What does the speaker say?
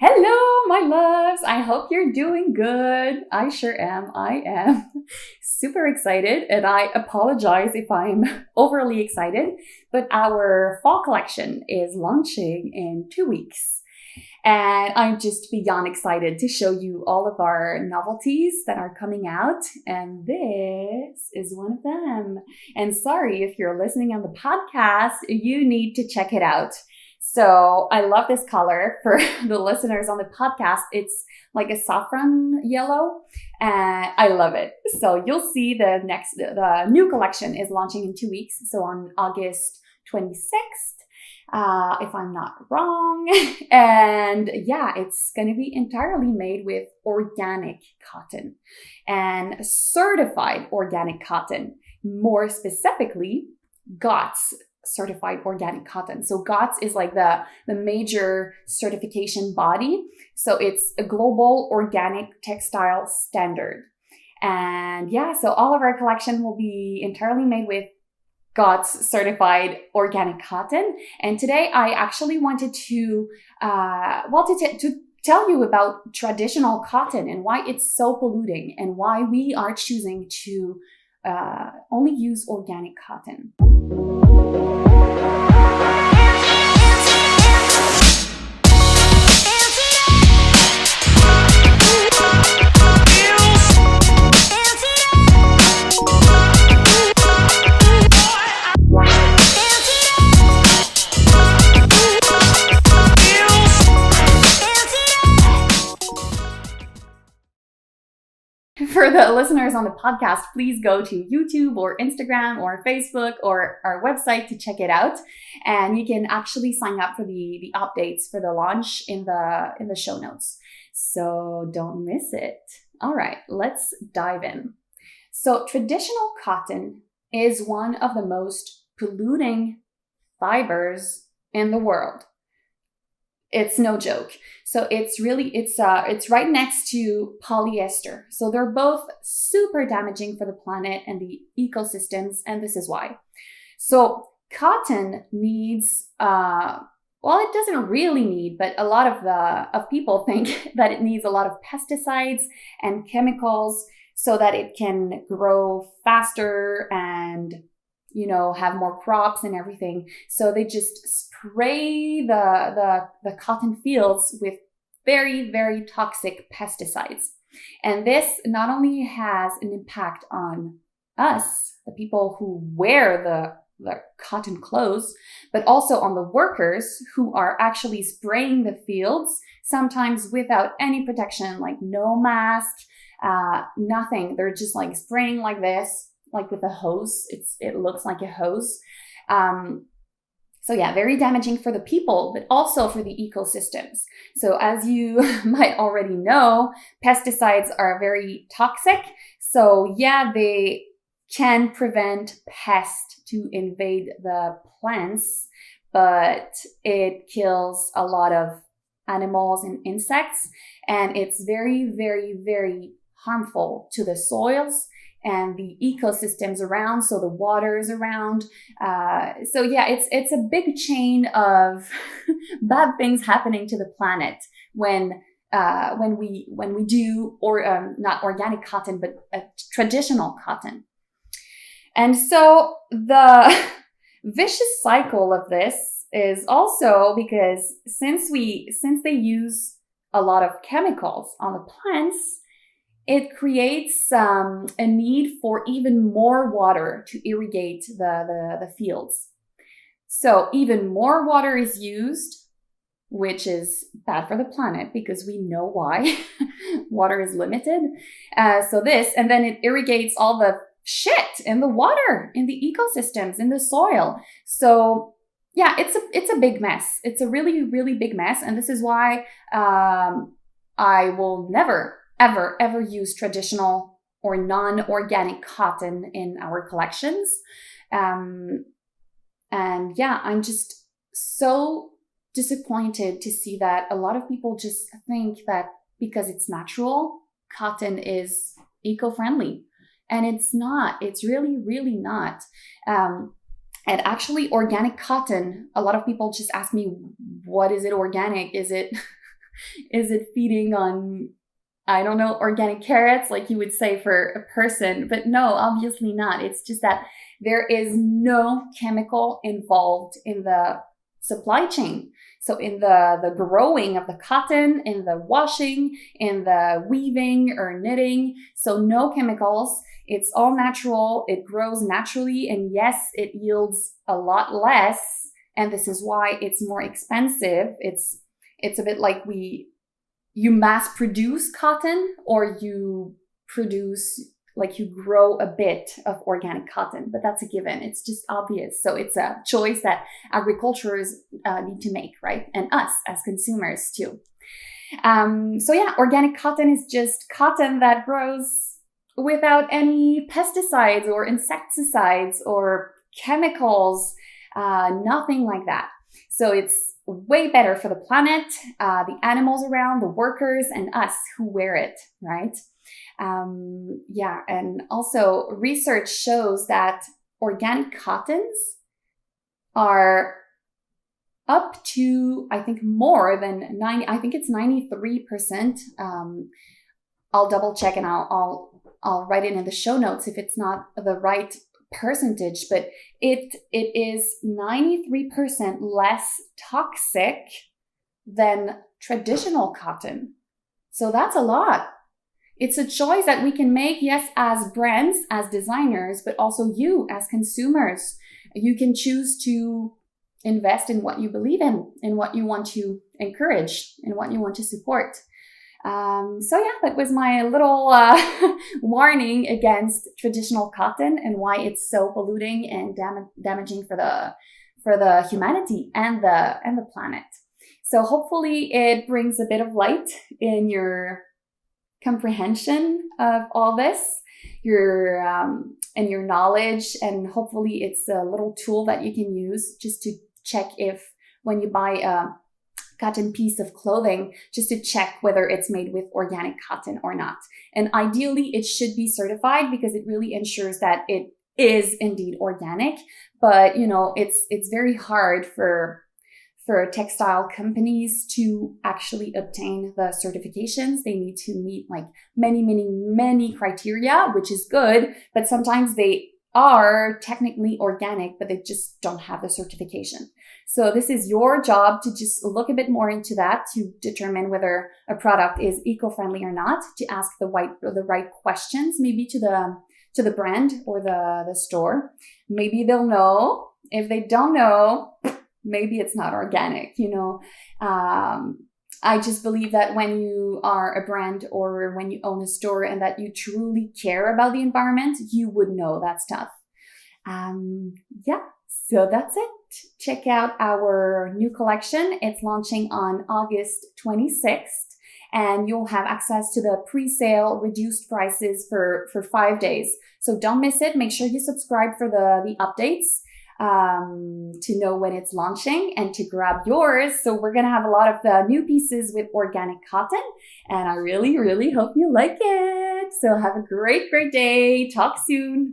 Hello, my loves. I hope you're doing good. I sure am. I am super excited, and I apologize if I'm overly excited, but our fall collection is launching in 2 weeks. And I'm just beyond excited to show you all of our novelties that are coming out. And this is one of them. And sorry, if you're listening on the podcast, you need to check it out. So I love this color. For the listeners on the podcast, it's like a saffron yellow, and I love it. So you'll see the new collection is launching in 2 weeks. So on August 26th, if I'm not wrong. And yeah, it's going to be entirely made with organic cotton and certified organic cotton. More specifically, GOTS certified organic cotton. So GOTS is like the major certification body. So it's a global organic textile standard. And yeah, so all of our collection will be entirely made with GOTS certified organic cotton. And today I actually wanted to tell you about traditional cotton and why it's so polluting and why we are choosing to only use organic cotton. For the listeners on the podcast, please go to YouTube or Instagram or Facebook or our website to check it out. And you can actually sign up for the updates for the launch in the show notes. So don't miss it. All right, let's dive in. So traditional cotton is one of the most polluting fibers in the world. It's no joke. So it's right next to polyester. So they're both super damaging for the planet and the ecosystems, and this is why. So cotton needs, it doesn't really need, but a lot of people think that it needs a lot of pesticides and chemicals so that it can grow faster and have more crops and everything. So they just spray the cotton fields with very, very toxic pesticides. And this not only has an impact on us, the people who wear the cotton clothes, but also on the workers who are actually spraying the fields, sometimes without any protection, like no mask, nothing. They're just like spraying like this, like with a hose. It looks like a hose. So yeah, very damaging for the people, but also for the ecosystems. So as you might already know, pesticides are very toxic. So yeah, they can prevent pests to invade the plants, but it kills a lot of animals and insects. And it's very, very, very harmful to the soils and the ecosystems around, so the waters around. So yeah, it's a big chain of bad things happening to the planet when we do not organic cotton, but traditional cotton. And so the vicious cycle of this is also because since they use a lot of chemicals on the plants, it creates a need for even more water to irrigate the fields. So even more water is used, which is bad for the planet because we know why. Water is limited. And then it irrigates all the shit in the water, in the ecosystems, in the soil. So yeah, it's a big mess. It's a really, really big mess. And this is why I will never ever use traditional or non-organic cotton in our collections. And yeah, I'm just so disappointed to see that a lot of people just think that because it's natural, cotton is eco-friendly. And it's not. It's really, really not. And actually, organic cotton, a lot of people just ask me, what is it organic? Is it Is it feeding on, I don't know, organic carrots like you would say for a person? But no, obviously not. It's just that there is no chemical involved in the supply chain. So in the growing of the cotton, in the washing, in the weaving or knitting, so no chemicals. It's all natural. It grows naturally. And yes, it yields a lot less. And this is why it's more expensive. It's a bit like you mass produce cotton, or you produce, like you grow a bit of organic cotton, but that's a given. It's just obvious. So it's a choice that agriculturers need to make, right? And us as consumers too. So yeah, organic cotton is just cotton that grows without any pesticides or insecticides or chemicals, nothing like that. So it's way better for the planet, the animals around, the workers, and us who wear it, right? Yeah, and also research shows that organic cottons are up to, I think, more than 90, I think it's 93%. I'll double check and I'll write it in the show notes if it's not the right percentage, but it is 93% less toxic than traditional cotton. So that's a lot. It's a choice that we can make, yes, as brands, as designers, but also you as consumers. You can choose to invest in what you believe in what you want to encourage, and what you want to support. So yeah, that was my little warning against traditional cotton and why it's so polluting and damaging for the humanity and the planet. So hopefully it brings a bit of light in your comprehension of all this, and your knowledge, and hopefully it's a little tool that you can use just to check if, when you buy a cotton piece of clothing, just to check whether it's made with organic cotton or not. And ideally it should be certified, because it really ensures that it is indeed organic. But you know, it's very hard for textile companies to actually obtain the certifications. They need to meet like many criteria, which is good, but sometimes they are technically organic, but they just don't have the certification. So this is your job to just look a bit more into that, to determine whether a product is eco-friendly or not, to ask the right questions, maybe to the brand or the store. Maybe they'll know. If they don't know, maybe it's not organic, you know. I just believe that when you are a brand or when you own a store and that you truly care about the environment, you would know that stuff. Yeah, so that's it. Check out our new collection. It's launching on August 26th, and you'll have access to the pre-sale reduced prices for 5 days. So don't miss it. Make sure you subscribe for the updates to know when it's launching and to grab yours. So we're going to have a lot of the new pieces with organic cotton, and I really hope you like it. So have a great day. Talk soon.